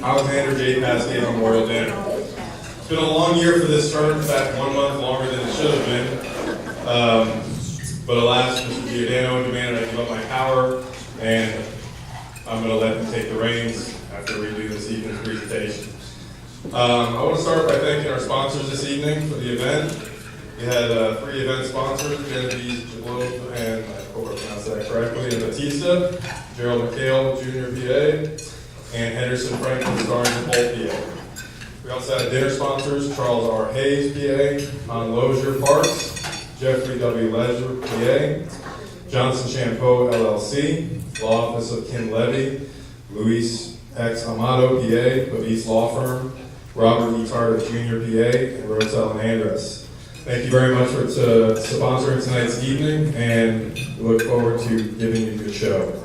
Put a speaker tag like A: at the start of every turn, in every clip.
A: Alexander J. Paskay Memorial Dinner. It's been a long year for this term, in fact 1 month longer than it should have been. But alas, Mr. Giordano demanded I give up my power, and I'm going to let him take the reins after we do this evening's presentation. I want to start by thanking our sponsors this evening for the event. We had 3 event sponsors, Genevieve Jablow, and I hope I pronounced that correctly, and Batista, Gerald McHale, Jr. PA, and Henderson Franklin Starnes and Holt PA. We also had dinner sponsors, Charles R. Hayes PA, On Lozier Parks, Jeffrey W. Ledger PA, Johnson Champeau LLC, Law Office of Ken Levy, Luis X. Amado PA, Bavis Law Firm, Robert E. Tarter Jr. PA, and Rosel and Andres. Thank you very much for sponsoring tonight's evening, and we look forward to giving you a good show.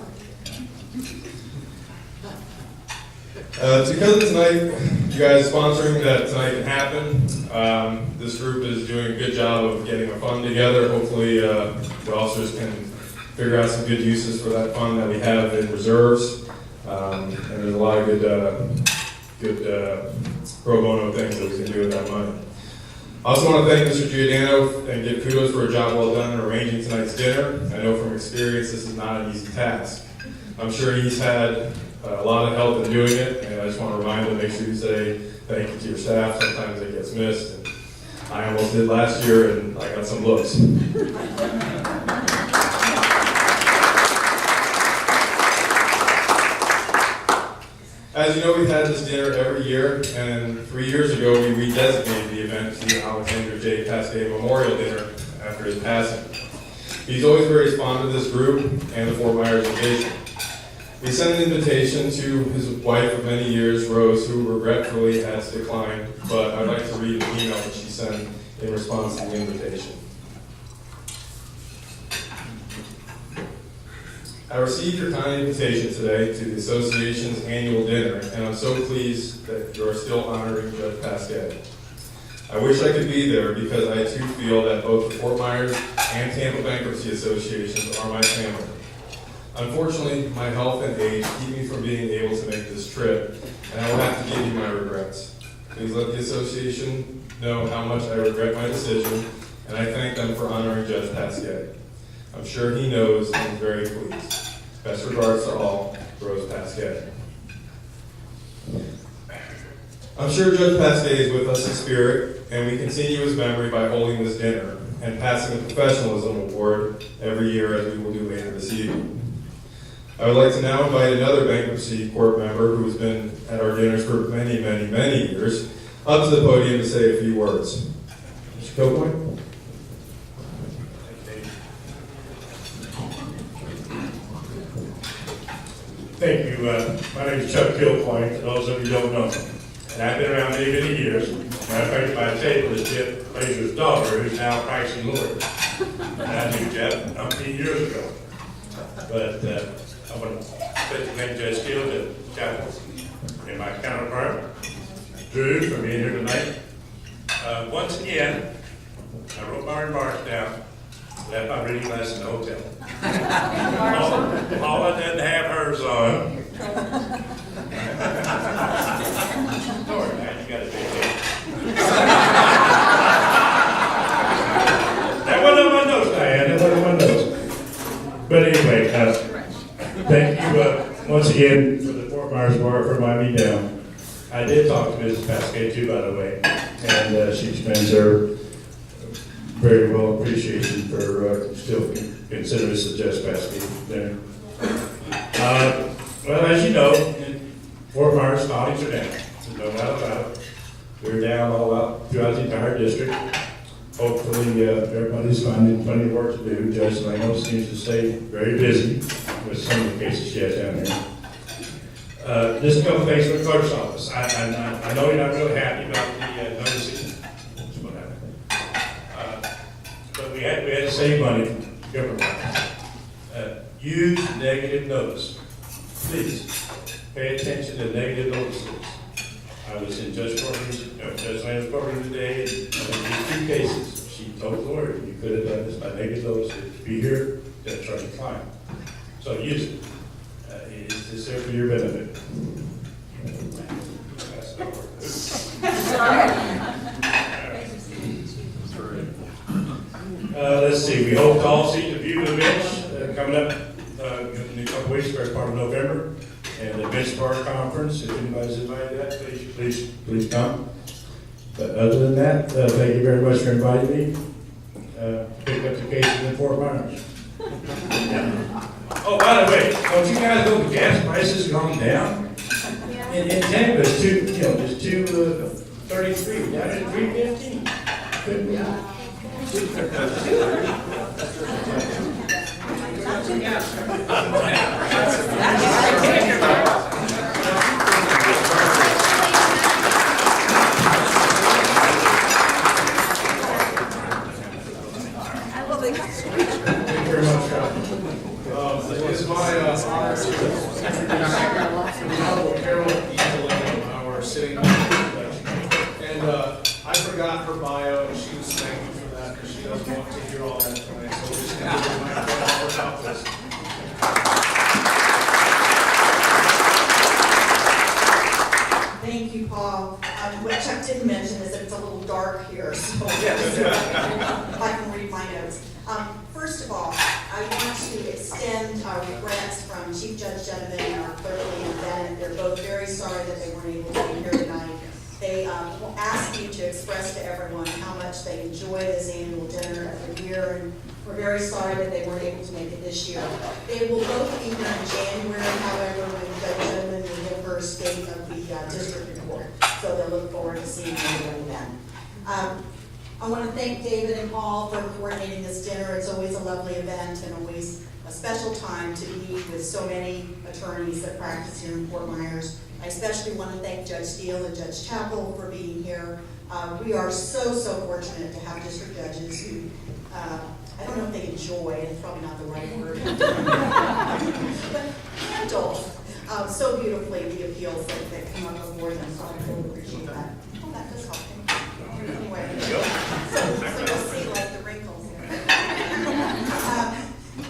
A: Because of tonight, you guys sponsoring that tonight can happen, this group is doing a good job of getting a fund together. Hopefully, the officers can figure out some good uses for that fund that we have in reserves. And there's a lot of good pro bono things that we can do with that money. I also want to thank Mr. Giordano and give kudos for a job well done in arranging tonight's dinner. I know from experience this is not an easy task. I'm sure he's had a lot of help in doing it, and I just want to remind him, make sure you say thank you to your staff. Sometimes it gets missed. And I almost did last year, and I got some looks. As you know, we've had this dinner every year, and 3 years ago we redesignated the event to the Alexander J. Paskay Memorial Dinner after his passing. He's always very fond of this group and the Fort Myers Division. We sent an invitation to his wife of many years, Rose, who regretfully has declined, but I'd like to read an email that she sent in response to the invitation. I received your kind invitation today to the Association's annual dinner, and I'm so pleased that you are still honoring Judge Paskay. I wish I could be there because I too feel that both the Fort Myers and Tampa Bankruptcy Associations are my family. Unfortunately, my health and age keep me from being able to make this trip, and I will have to give you my regrets. Please let the Association know how much I regret my decision, and I thank them for honoring Judge Paskay. I'm sure he knows and is very pleased. Best regards to all, Rose Paskay. I'm sure Judge Paskay is with us in spirit, and we continue his memory by holding this dinner and passing a professionalism award every year, as we will do later this evening. I would like to now invite another bankruptcy court member who has been at our dinners for many, many, many years up to the podium to say a few words. Mr. Kilcoyne?
B: Thank you. My name is Chuck Kilcoyne, for those of you who don't know me. And I've been around many, many years. Matter of fact, my table is Jeff Frazier's daughter, who's now a practicing lawyer. And I knew Jeff umpteen years ago. But I want to thank Judge Steele, the chaplain, and my counterpart, Drew, for being here tonight. Once again, I wrote my remarks down. Left my reading class in the hotel. All I didn't have hers on. Sorry, man, you got a big head. That wasn't on my notes, Diane. That wasn't on my notes. But anyway, thank you once again for the Fort Myers Bar for reminding me down. I did talk to Mrs. Paskay too, by the way, and she explains her very well appreciation for still considering this a Judge Paskay dinner. Well, as you know, in Fort Myers, bodies are down. There's no doubt about it. We're down all out throughout the entire district. Hopefully, everybody's finding plenty of work to do. Judge Lano seems to stay very busy with some of the cases she has down there. Just a couple things from the clerk's office. I know you're not really happy about the noticing. But we had to save money from government. Use negative notice. Please pay attention to negative notices. I was in Judge Lano's courtroom today, and in these 2 cases, she told the lawyer, you could have done this by negative notice. Be here, Judge Charlie Klein. So use it. It's there for your benefit. let's see, we hope to all see the view of the bench coming up in a couple weeks, first part of November, and the bench bar conference. If anybody's invited to that, please come. But other than that, thank you very much for inviting me. Pick up the cases in Fort Myers. Oh, by the way, don't you guys know the gas prices gone down? In Tampa, it's it's 2.33, down at 3.15. Couldn't be. Thank you very much,
C: It's my honor to Carol Evelyn, our sitting judge. And I forgot her bio, and she was thanking me for that, because she doesn't want to hear all that tonight. So we're just going to give her my applause about this.
D: Thank you, Paul. What Chuck didn't mention is that it's a little dark here, so if I can read my notes. First of all, I want to extend our regrets from Chief Judge Gentleman and our clerk, Leanne Bennett. They're both very sorry that they weren't able to be here tonight. They asked me to express to everyone how much they enjoy this annual dinner every year, and we're very sorry that they weren't able to make it this year. They will both be here in January, however, when Judge Gentleman will give her state of the district report. So they'll look forward to seeing everyone then. I want to thank David and Paul for coordinating this dinner. It's always a lovely event and always a special time to be with so many attorneys that practice here in Fort Myers. I especially want to thank Judge Steele and Judge Chappell for being here. We are so fortunate to have district judges who, I don't know if they enjoy, it's probably not the right word, but handle so beautifully the appeals that come up before them, so I really appreciate that. Oh, that does help. Anyway, so you'll see like the wrinkles here.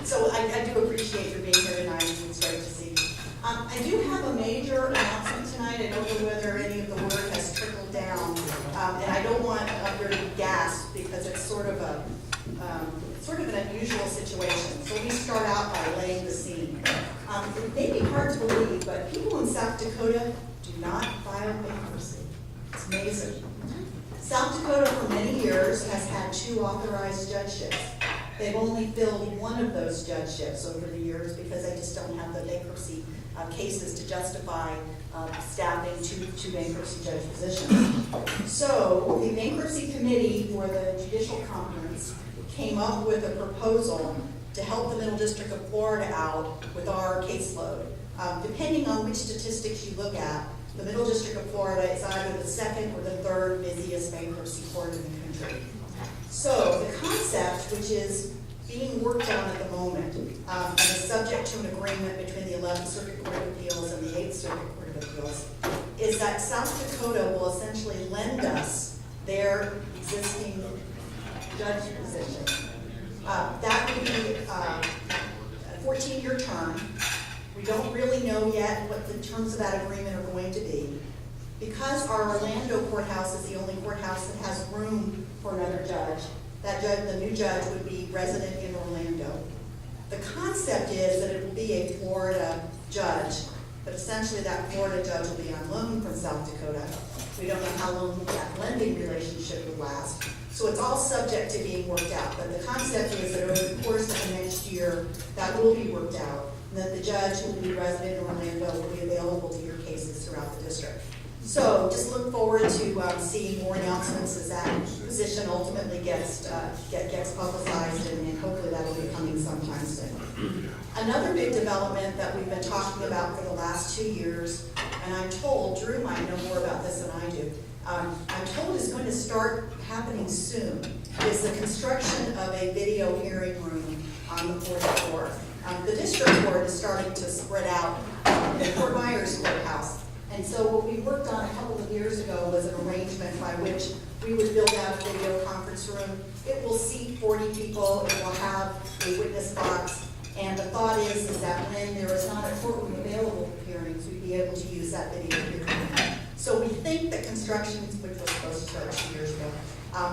D: So I do appreciate your being here tonight. It's great to see you. I do have a major announcement tonight. I don't know whether any of the word has trickled down, and I don't want there to be gasp because it's sort of an unusual situation. So we start out by laying the scene. It may be hard to believe, but people in South Dakota do not file bankruptcy. It's amazing. South Dakota for many years has had 2 authorized judgeships. They've only filled one of those judgeships over the years because they just don't have the bankruptcy cases to justify staffing 2 bankruptcy judge positions. So the bankruptcy committee for the judicial conference came up with a proposal to help the Middle District of Florida out with our caseload. Depending on which statistics you look at, the Middle District of Florida is either the 2nd or the 3rd busiest bankruptcy court in the country. So the concept, which is being worked on at the moment, and is subject to an agreement between the 11th Circuit Court of Appeals and the 8th Circuit Court of Appeals, is that South Dakota will essentially lend us their existing judge position. That would be a 14-year term. We don't really know yet what the terms of that agreement are going to be. Because our Orlando courthouse is the only courthouse that has room for another judge, the new judge would be resident in Orlando. The concept is that it will be a Florida judge, but essentially that Florida judge will be on loan from South Dakota. We don't know how long that lending relationship will last. So it's all subject to being worked out. But the concept is that over the course of the next year, that will be worked out, and that the judge who will be resident in Orlando will be available to hear cases throughout the district. So just look forward to seeing more announcements as that position ultimately gets publicized, and hopefully that will be coming sometime soon. Another big development that we've been talking about for the last 2 years, and I'm told, Drew might know more about this than I do, I'm told is going to start happening soon, is the construction of a video hearing room on the 4th floor. The district court is starting to spread out in Fort Myers courthouse. And so what we worked on a couple of years ago was an arrangement by which we would build out a video conference room. It will seat 40 people, it will have a witness box, and the thought is that when there is not a courtroom available for hearings, we'd be able to use that video hearing room. So we think that construction, which was supposed to start 2 years ago,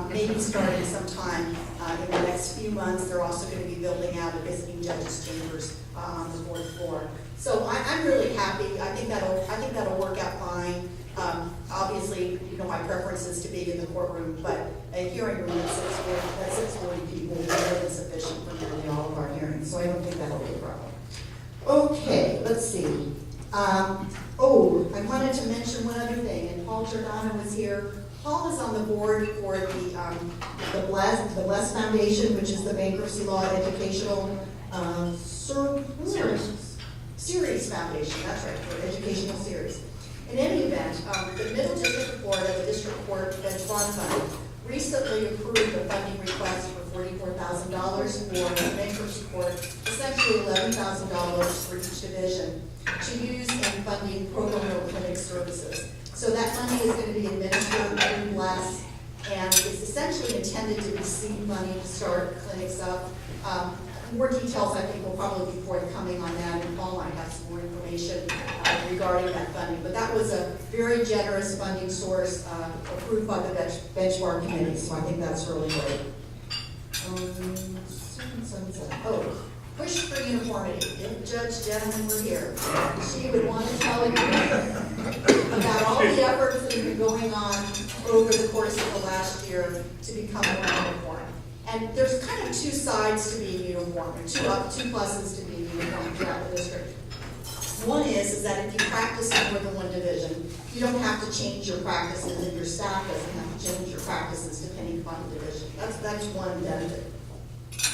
D: maybe starting sometime in the next few months. They're also going to be building out a visiting judges chambers on the 4th floor. So I'm really happy. I think that'll work out fine. Obviously, you know, my preference is to be in the courtroom, but a hearing room at 640 people is more than sufficient for nearly all of our hearings, so I don't think that'll be a problem. Okay, let's see. I wanted to mention one other thing, and Paul Giordano was here. Paul is on the board for the Bless Foundation, which is the Bankruptcy Law Educational Series Foundation, that's right, for educational series. In any event, the Middle District of Florida, the District Court Bench Bar Fund, recently approved a funding request for $44,000 for the bankruptcy court, essentially $11,000 for each division, to use in funding pro bono clinic services. So that money is going to be administered through Bless, and it's essentially intended to be seed money to start clinics up. More details, I think, will probably be forthcoming on that, and Paul might have some more information regarding that funding. But that was a very generous funding source approved by the Bench Bar Committee, so I think that's really great. Push for uniformity. If Judge Gentleman were here, she would want to tell you about all the efforts that have been going on over the course of the last year to become more uniform. And there's kind of two sides to being uniform, or two pluses to being uniform throughout the district. One is that if you practice in more than one division, you don't have to change your practices, and your staff doesn't have to change your practices depending upon the division. That's one benefit.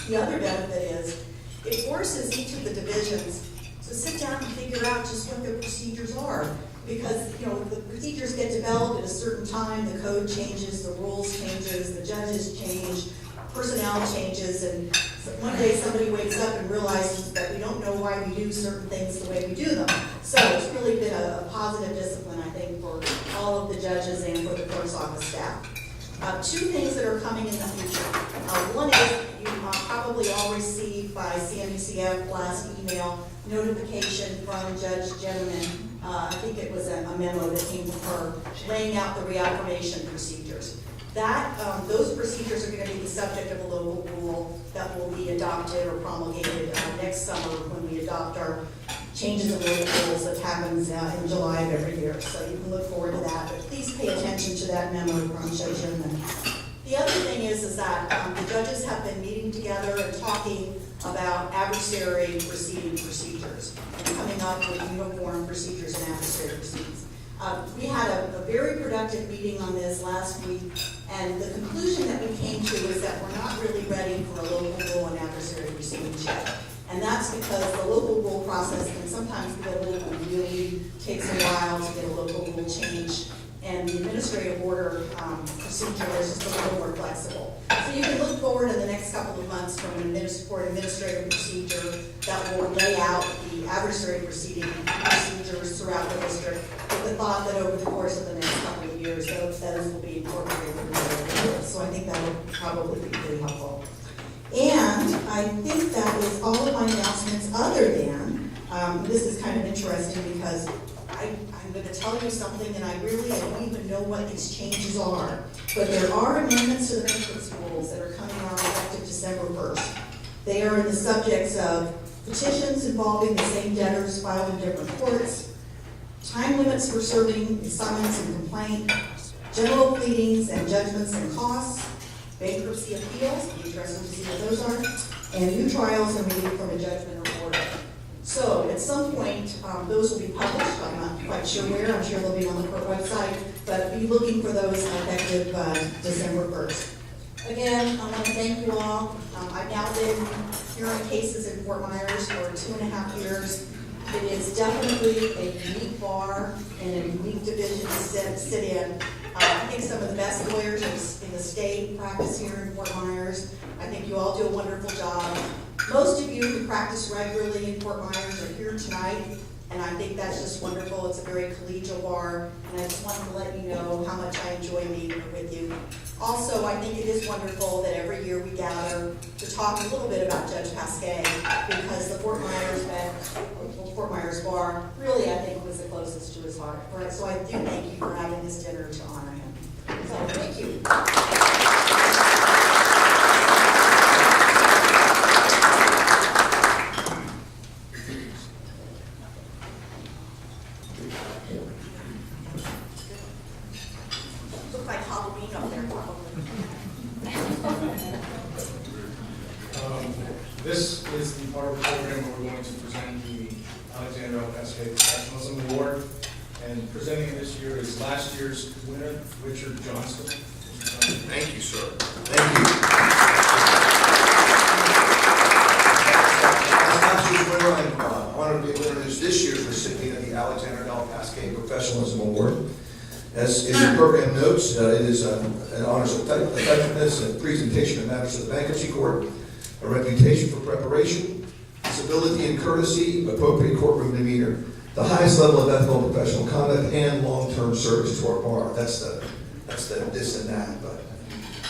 D: The other benefit is it forces each of the divisions to sit down and figure out just what their procedures are. Because, you know, the procedures get developed at a certain time, the code changes, the rules changes, the judges change, personnel changes, and one day somebody wakes up and realizes that we don't know why we do certain things the way we do them. So it's really been a positive discipline, I think, for all of the judges and for the clerk's office staff. Two things that are coming in the future. One is you probably all received by CMUCF last email notification from Judge Gentleman. I think it was a memo that came from her laying out the reaffirmation procedures. Those procedures are going to be the subject of a local rule that will be adopted or promulgated next summer when we adopt our changes of local rules that happens in July of every year. So you can look forward to that, but please pay attention to that memo from Judge Gentleman. The other thing is that the judges have been meeting together and talking about adversary proceeding procedures and coming up with uniform procedures and adversary proceedings. We had a very productive meeting on this last week, and the conclusion that we came to is that we're not really ready for a local rule and adversary proceedings yet. And that's because the local rule process can sometimes be a little unwieldy, takes a while to get a local rule changed, and the administrative order procedure is just a little more flexible. So you can look forward in the next couple of months for an administrative procedure that will lay out the adversary proceeding procedures throughout the district, with the thought that over the course of the next couple of years, those will be incorporated into the rules. So I think that will probably be pretty helpful. And I think that is all of my announcements, other than, this is kind of interesting because I'm going to tell you something, and I don't even know what these changes are. But there are amendments to the bankruptcy rules that are coming on effective December 1st. They are in the subjects of petitions involving the same debtors filed in different courts, time limits for serving summons and complaint, general pleadings and judgments and costs, bankruptcy appeals, be interesting to see what those are, and new trials and relief from a judgment or order. So at some point, those will be published. I'm not quite sure where. I'm sure they'll be on the court website, but be looking for those effective December 1st. Again, I want to thank you all. I've now been hearing cases in Fort Myers for 2.5 years. It is definitely a unique bar and a unique division to sit in. I think some of the best lawyers in the state practice here in Fort Myers. I think you all do a wonderful job. Most of you who practice regularly in Fort Myers are here tonight, and I think that's just wonderful. It's a very collegial bar, and I just wanted to let you know how much I enjoy meeting with you. Also, I think it is wonderful that every year we gather to talk a little bit about Judge Paskay, because the Fort Myers bar really, I think, was the closest to his heart. Right? So I do thank you for having this dinner to honor him. So thank you.
C: presenting this year is last year's winner, Richard Johnston.
E: Thank you, sir. Thank you. As last year's winner, I'm honored to be able to introduce this year's recipient of the Alexander L. Paskay Professionalism Award. As your program notes, it is an honors of effectiveness and presentation of matters of the bankruptcy court, a reputation for preparation, civility and courtesy, appropriate courtroom demeanor, the highest level of ethical and professional conduct, and long-term service to our bar. That's the this and that. But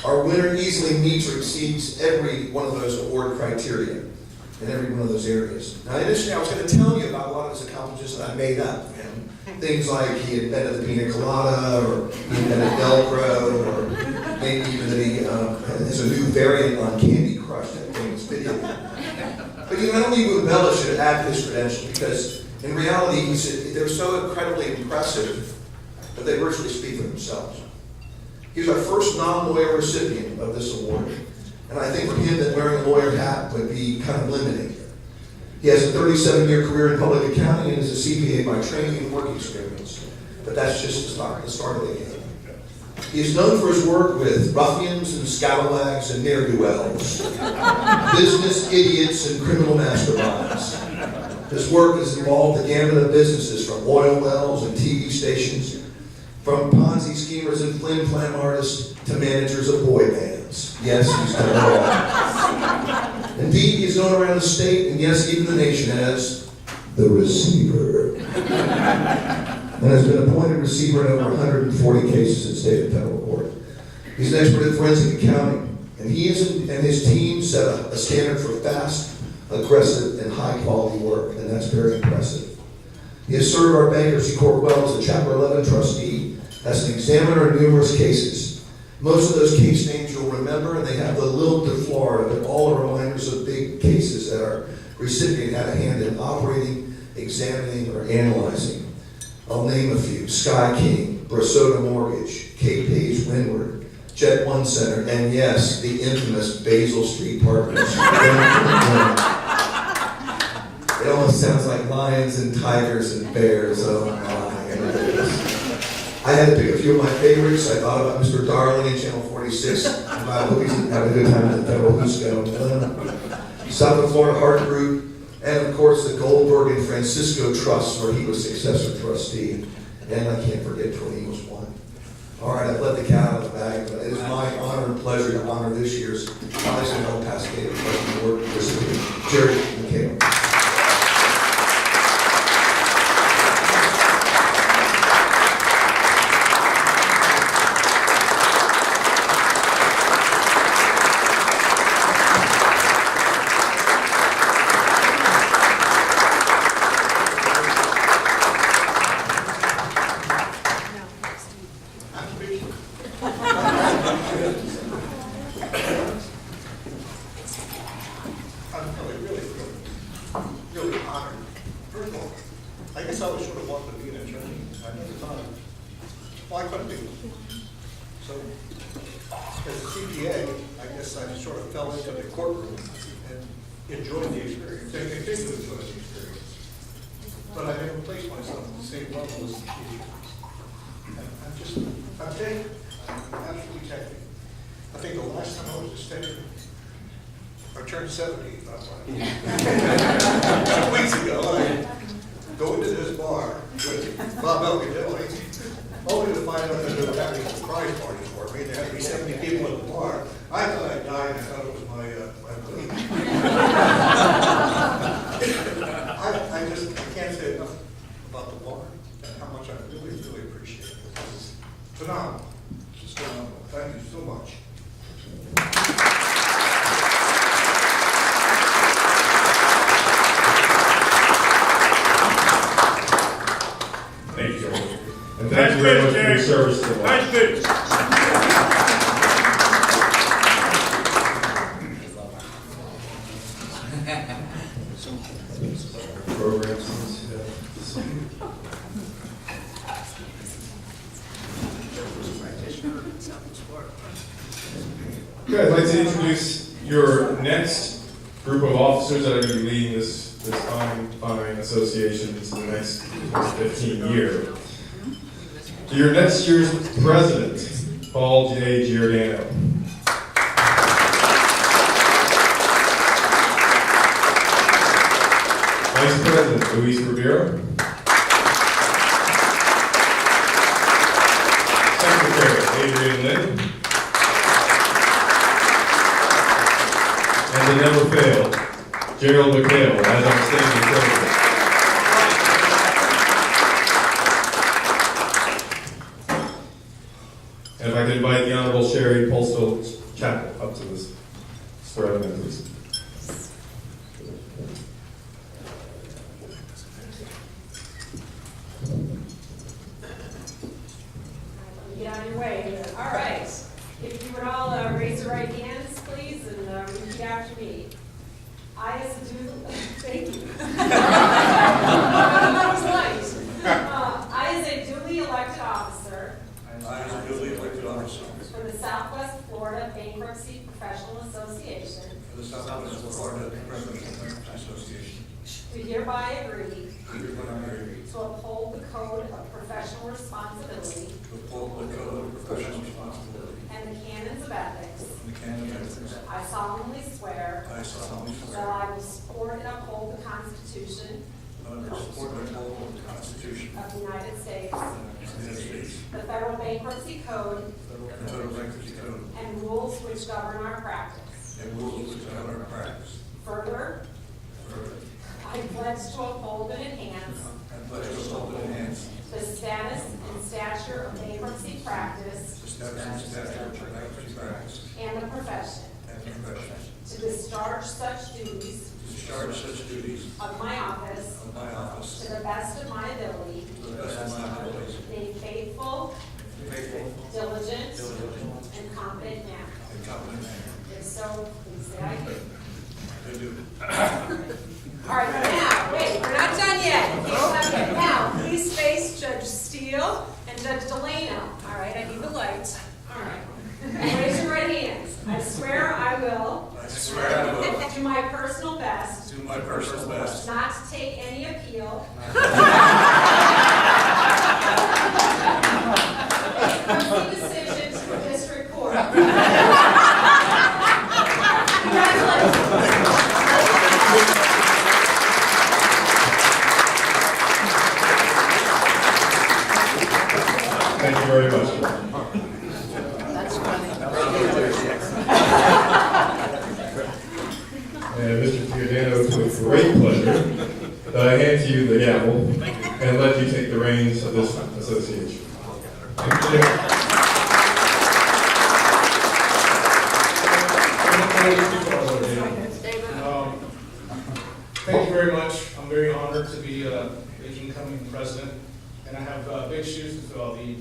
E: our winner easily meets or exceeds every one of those award criteria in every one of those areas. Now, initially, I was going to tell you about a lot of his accomplishments that I made up. Things like he invented the pina colada, or he invented Velcro, or maybe even that he has a new variant on Candy Crush, that famous video game. But I don't need to embellish it, add to his credentials, because in reality, they're so incredibly impressive that they virtually speak for themselves. He was our first non-lawyer recipient of this award, and I think for him that wearing a lawyer hat would be kind of limiting. He has a 37-year career in public accounting and is a CPA by training and work experience, but that's just the start of the game. He is known for his work with ruffians and scalawags and ne'er-do-wells, business idiots and criminal masterminds. His work has involved the gamut of businesses, from oil wells and TV stations, from Ponzi schemers and flim-flam artists to managers of boy bands. Yes, he's done it all. Indeed, he's known around the state, and yes, even the nation, as the receiver. And has been appointed receiver in over 140 cases in state and federal court. He's an expert in forensic accounting, and he and his team set a standard for fast, aggressive, and high-quality work, and that's very impressive. He has served our bankruptcy court well as a Chapter 11 trustee, as an examiner in numerous cases. Most of those case names you'll remember, and they have the Lille de Florida, but all are reminders of big cases that our recipient had a hand in operating, examining, or analyzing. I'll name a few: Sky King, Brasota Mortgage, K. Page Windward, Jet One Center, and yes, the infamous Basil Street Partners. It almost sounds like lions and tigers and bears. Oh my goodness. I had to pick a few of my favorites. I thought about Mr. Darling in Channel 46. I hope he's having a good time at the Federal Husco. South of Florida Heart Group, and of course the Goldberg and Francisco Trust, where he was successor trustee. And I can't forget Tony was one. All right, I've let the cat out of the bag, but it is my honor and pleasure to honor this year's Alexander Paskay Professional Award recipient, Jerry McHale.
F: Really honored. First of all, I guess I was sort of wanting to be an attorney. I never thought of, well, I couldn't be. So, as a CPA, I guess I sort of fell into the courtroom and enjoyed the experience, and continue to enjoy the experience. But I never placed myself at the same level as the CPA. I'm taken. I'm absolutely taken. I think the last time I was a state, I turned 70 last night. 2 weeks ago, I go into this bar with Bob Elgadilli, only to find out that they were having a surprise party for me. There had to be 70 people in the bar. I thought I'd died, and I thought it was my leave. I can't say enough about the bar and how much I really, really appreciate it. It's phenomenal. It's just phenomenal. Thank you so much.
A: Thank you, George. And thank you very much for your service to the bar.
B: Nice business.
A: Programs. Okay, I'd like to introduce your next group of officers that are going to be leading this fine association into the next 15 years. To your next year's president, Paul J. Giordano. Vice President, Luis Rivera. Secretary, Adrian Lynn. And the never failed, Gerald McHale, as our standing president. And if I could invite the Honorable Sherry Polstel Chapel up to this swearing in, please.
G: Get on your way here. All right. If you would all raise your right hands, please, and repeat after me. I, as a duly, thank you. That was nice. I, as a duly elected officer
F: I, as a duly elected officer
G: for the Southwest Florida Bankruptcy Professional Association,
F: for the Southwest Florida Bankruptcy Association,
G: do hereby agree
F: hereby
G: to uphold the code of professional responsibility
F: to uphold the code of professional responsibility
G: and the canons of ethics.
F: and the canon of ethics.
G: I solemnly swear
F: I solemnly
G: that
F: swear
G: I will support and uphold the Constitution
F: I will support and uphold the Constitution
G: of the United States,
F: of the United States,
G: the Federal Bankruptcy Code,
F: the Federal Bankruptcy Code,
G: and rules which govern our practice.
F: and rules which govern our practice.
G: Further,
F: Further,
G: I pledge to uphold and enhance
F: I pledge to uphold and enhance
G: the status and stature of bankruptcy practice
F: the status and stature of bankruptcy practice
G: and the profession,
F: and the profession,
G: to discharge such duties
F: to discharge such duties
G: of my office
F: of my office
G: to the best of my ability,
F: to the best of my abilities,
G: being faithful,
F: faithful,
G: diligent,
F: diligent,
G: and competent manner.
F: and competent manner.
G: If so, please say I do.
F: I do.
G: All right, now, wait, we're not done yet. Okay, now, please face Judge Steele and Judge Delano. All right, I need the light. All right. Raise your right hands. I swear I will
F: I swear I will
G: do my personal best
F: do my personal best
G: not to take any appeal from the decision to the district court. Congratulations.
A: Thank you very much. And Mr. Giordano, it's with great pleasure that I hand to you the gavel and let you take the reins of this association. Thank you.
C: Thank you very much. I'm very honored to be the incoming president, and I have big shoes to fill. The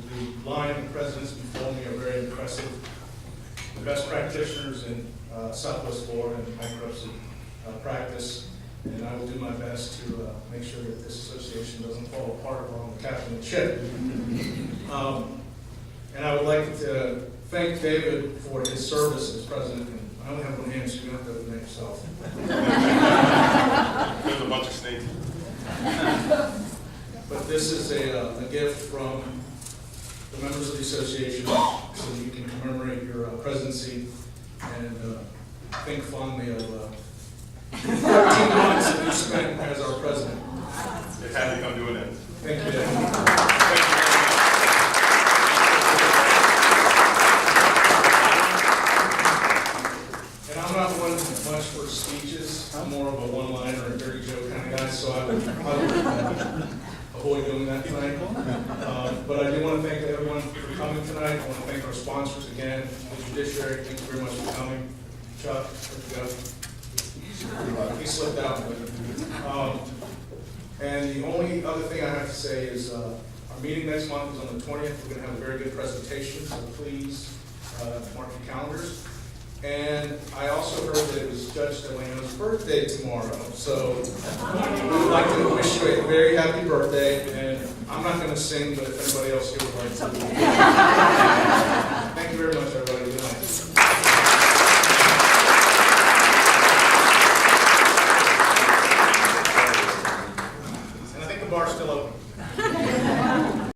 C: line of presidents before me are very impressive. The best practitioners in Southwest Florida in bankruptcy practice, and I will do my best to make sure that this association doesn't fall apart along the captain of the ship. And I would like to thank David for his service as president. And I only have one hand, so you don't have to name yourself.
A: There's a bunch of snakes.
C: But this is a gift from the members of the association, so you can commemorate your presidency and think fondly of 14 months that you spent as our president.
A: It had to come to an end.
C: Thank you, Dave. And I'm not one much for speeches. I'm more of a one-liner or a dirty joke kind of guy, so I would avoid doing that tonight. But I do want to thank everyone for coming tonight. I want to thank our sponsors again, the judiciary. Thank you very much for coming. Chuck, where'd you go? He slipped out. And the only other thing I have to say is our meeting next month is on the 20th. We're going to have a very good presentation, so please mark your calendars. And I also heard that it was Judge Delano's birthday tomorrow, so we'd like to wish you a very happy birthday. And I'm not going to sing, but if anybody else here would like to. Thank you very much, everybody. Good night.